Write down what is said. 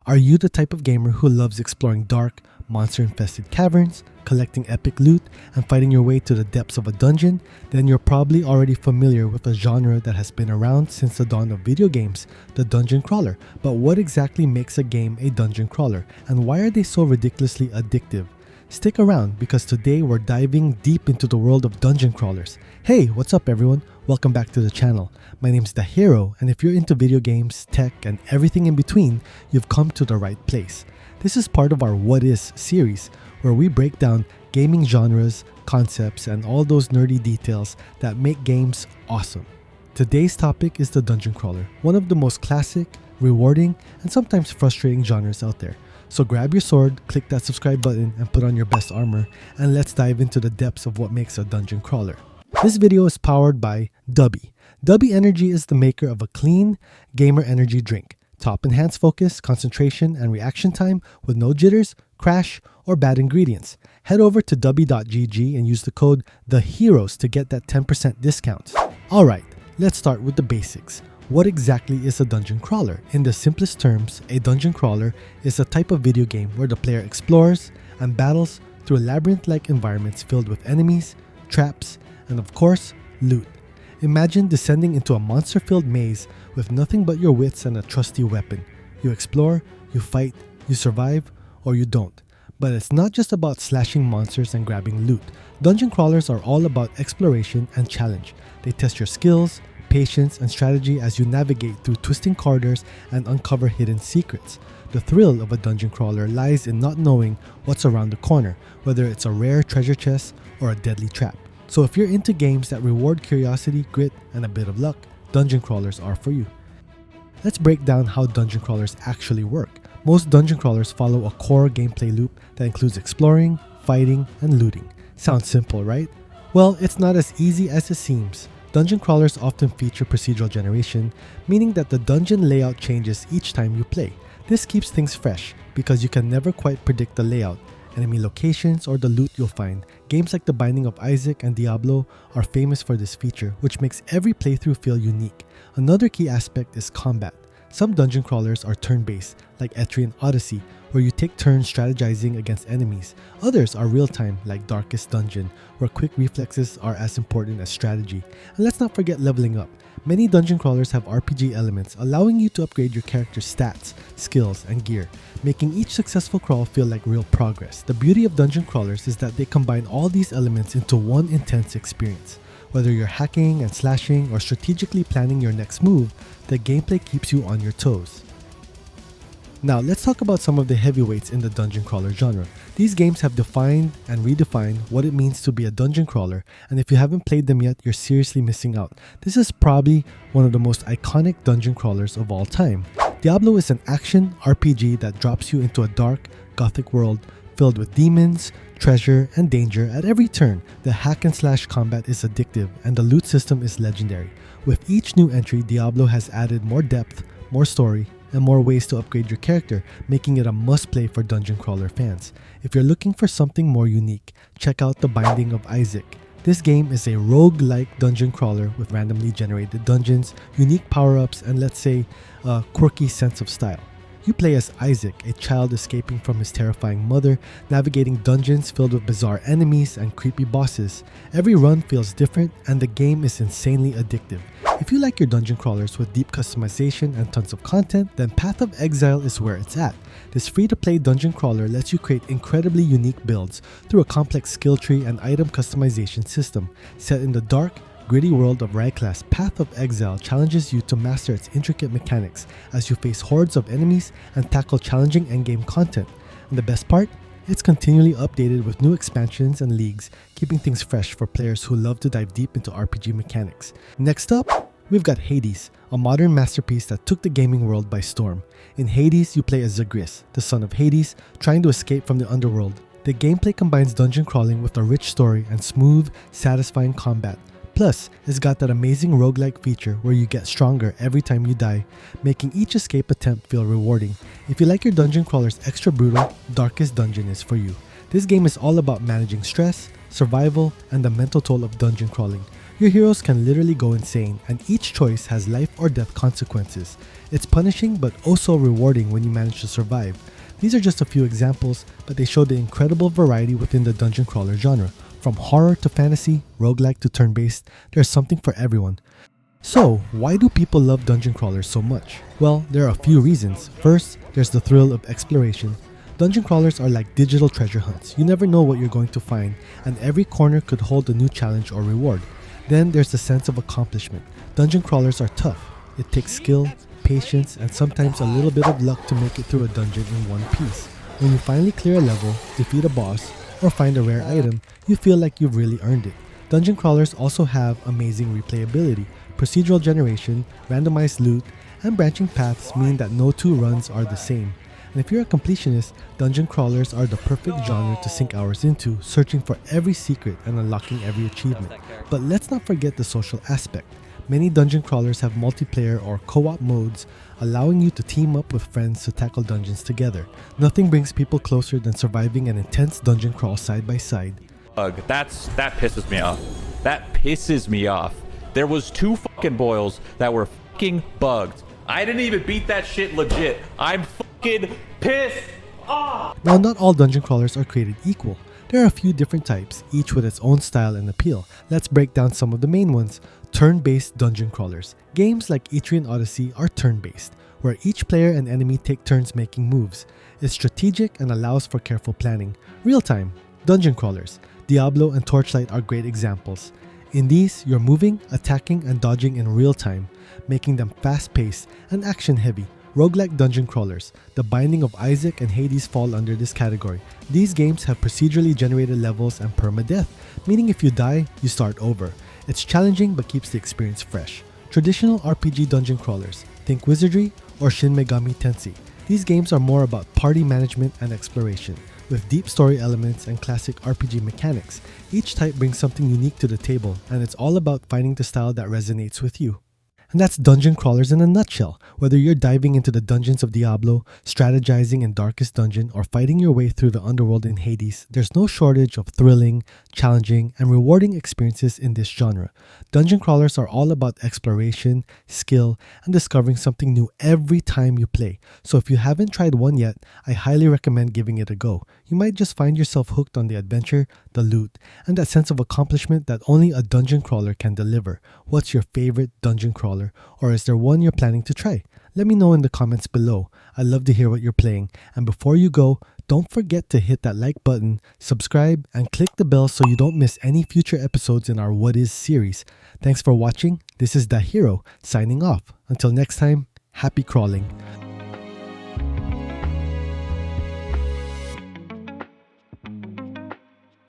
Are you the type of gamer who loves exploring dark, monster-infested caverns, collecting epic loot, and fighting your way to the depths of a dungeon? Then you're probably already familiar with a genre that has been around since the dawn of video games, the dungeon crawler. But what exactly makes a game a dungeon crawler, and why are they so ridiculously addictive? Stick around because today we're diving deep into the world of dungeon crawlers. Hey, what's up everyone? Welcome back to the channel. My name's DaHero, and if you're into video games, tech, and everything in between, you've come to the right place. This is part of our What Is series, where we break down gaming genres, concepts, and all those nerdy details that make games awesome. Today's topic is the dungeon crawler, one of the most classic, rewarding, and sometimes frustrating genres out there. So grab your sword, click that subscribe button, and put on your best armor, and let's dive into the depths of what makes a dungeon crawler. This video is powered by Dubby. Dubby Energy is the maker of a clean, gamer energy drink. Top enhanced focus, concentration, and reaction time with no jitters, crash, or bad ingredients. Head over to dubby.gg and use the code DaHeroes to get that 10% discount. Alright, let's start with the basics. What exactly is a dungeon crawler? In the simplest terms, a dungeon crawler is a type of video game where the player explores and battles through labyrinth-like environments filled with enemies, traps, and of course, loot. Imagine descending into a monster-filled maze with nothing but your wits and a trusty weapon. You explore, you fight, you survive, or you don't. But it's not just about slashing monsters and grabbing loot. Dungeon crawlers are all about exploration and challenge. They test your skills, patience, and strategy as you navigate through twisting corridors and uncover hidden secrets. The thrill of a dungeon crawler lies in not knowing what's around the corner, whether it's a rare treasure chest or a deadly trap. So if you're into games that reward curiosity, grit, and a bit of luck, dungeon crawlers are for you. Let's break down how dungeon crawlers actually work. Most dungeon crawlers follow a core gameplay loop that includes exploring, fighting, and looting. Sounds simple, right? Well, it's not as easy as it seems. Dungeon crawlers often feature procedural generation, meaning that the dungeon layout changes each time you play. This keeps things fresh because you can never quite predict the layout, enemy locations, or the loot you'll find. Games like The Binding of Isaac and Diablo are famous for this feature, which makes every playthrough feel unique. Another key aspect is combat. Some dungeon crawlers are turn-based, like Etrian Odyssey, where you take turns strategizing against enemies. Others are real-time, like Darkest Dungeon, where quick reflexes are as important as strategy. And let's not forget leveling up. Many dungeon crawlers have RPG elements, allowing you to upgrade your character's stats, skills, and gear, making each successful crawl feel like real progress. The beauty of dungeon crawlers is that they combine all these elements into one intense experience. Whether you're hacking and slashing or strategically planning your next move, the gameplay keeps you on your toes. Now let's talk about some of the heavyweights in the dungeon crawler genre. These games have defined and redefined what it means to be a dungeon crawler, and if you haven't played them yet, you're seriously missing out. This is probably one of the most iconic dungeon crawlers of all time. Diablo is an action RPG that drops you into a dark, gothic world filled with demons, treasure, and danger at every turn. The hack and slash combat is addictive, and the loot system is legendary. With each new entry, Diablo has added more depth, more story, and more ways to upgrade your character, making it a must-play for dungeon crawler fans. If you're looking for something more unique, check out The Binding of Isaac. This game is a rogue-like dungeon crawler with randomly generated dungeons, unique power-ups, and let's say, a quirky sense of style. You play as Isaac, a child escaping from his terrifying mother, navigating dungeons filled with bizarre enemies and creepy bosses. Every run feels different, and the game is insanely addictive. If you like your dungeon crawlers with deep customization and tons of content, then Path of Exile is where it's at. This free-to-play dungeon crawler lets you create incredibly unique builds through a complex skill tree and item customization system. Set in the dark, gritty world of Rykla's, Path of Exile challenges you to master its intricate mechanics as you face hordes of enemies and tackle challenging endgame content. And the best part? It's continually updated with new expansions and leagues, keeping things fresh for players who love to dive deep into RPG mechanics. Next up, we've got Hades, a modern masterpiece that took the gaming world by storm. In Hades, you play as Zagreus, the son of Hades, trying to escape from the underworld. The gameplay combines dungeon crawling with a rich story and smooth, satisfying combat. Plus, it's got that amazing roguelike feature where you get stronger every time you die, making each escape attempt feel rewarding. If you like your dungeon crawlers extra brutal, Darkest Dungeon is for you. This game is all about managing stress, survival, and the mental toll of dungeon crawling. Your heroes can literally go insane, and each choice has life or death consequences. It's punishing but also rewarding when you manage to survive. These are just a few examples, but they show the incredible variety within the dungeon crawler genre. From horror to fantasy, roguelike to turn-based, there's something for everyone. So, why do people love dungeon crawlers so much? Well, there are a few reasons. First, there's the thrill of exploration. Dungeon crawlers are like digital treasure hunts. You never know what you're going to find, and every corner could hold a new challenge or reward. Then there's the sense of accomplishment. Dungeon crawlers are tough. It takes skill, patience, and sometimes a little bit of luck to make it through a dungeon in one piece. When you finally clear a level, defeat a boss, or find a rare item, you feel like you've really earned it. Dungeon crawlers also have amazing replayability. Procedural generation, randomized loot, and branching paths mean that no two runs are the same. And if you're a completionist, dungeon crawlers are the perfect genre to sink hours into, searching for every secret and unlocking every achievement. But let's not forget the social aspect. Many dungeon crawlers have multiplayer or co-op modes, allowing you to team up with friends to tackle dungeons together. Nothing brings people closer than surviving an intense dungeon crawl side by side. That pisses me off. That pisses me off. There was 2 fucking boils that were fucking bugged. I didn't even beat that shit legit. I'm fucking pissed off. Now, not all dungeon crawlers are created equal. There are a few different types, each with its own style and appeal. Let's break down some of the main ones. Turn-based dungeon crawlers. Games like Etrian Odyssey are turn-based, where each player and enemy take turns making moves. It's strategic and allows for careful planning. Real-time dungeon crawlers. Diablo and Torchlight are great examples. In these, you're moving, attacking, and dodging in real time, making them fast-paced and action-heavy. Roguelike dungeon crawlers. The Binding of Isaac and Hades fall under this category. These games have procedurally generated levels and permadeath, meaning if you die, you start over. It's challenging but keeps the experience fresh. Traditional RPG dungeon crawlers. Think Wizardry or Shin Megami Tensei. These games are more about party management and exploration, with deep story elements and classic RPG mechanics. Each type brings something unique to the table, and it's all about finding the style that resonates with you. And that's dungeon crawlers in a nutshell. Whether you're diving into the dungeons of Diablo, strategizing in Darkest Dungeon, or fighting your way through the underworld in Hades, there's no shortage of thrilling, challenging, and rewarding experiences in this genre. Dungeon crawlers are all about exploration, skill, and discovering something new every time you play. So if you haven't tried one yet, I highly recommend giving it a go. You might just find yourself hooked on the adventure, the loot, and that sense of accomplishment that only a dungeon crawler can deliver. What's your favorite dungeon crawler? Or is there one you're planning to try? Let me know in the comments below. I'd love to hear what you're playing. And before you go, don't forget to hit that like button, subscribe, and click the bell so you don't miss any future episodes in our What Is series. Thanks for watching. This is DaHero signing off. Until next time, happy crawling.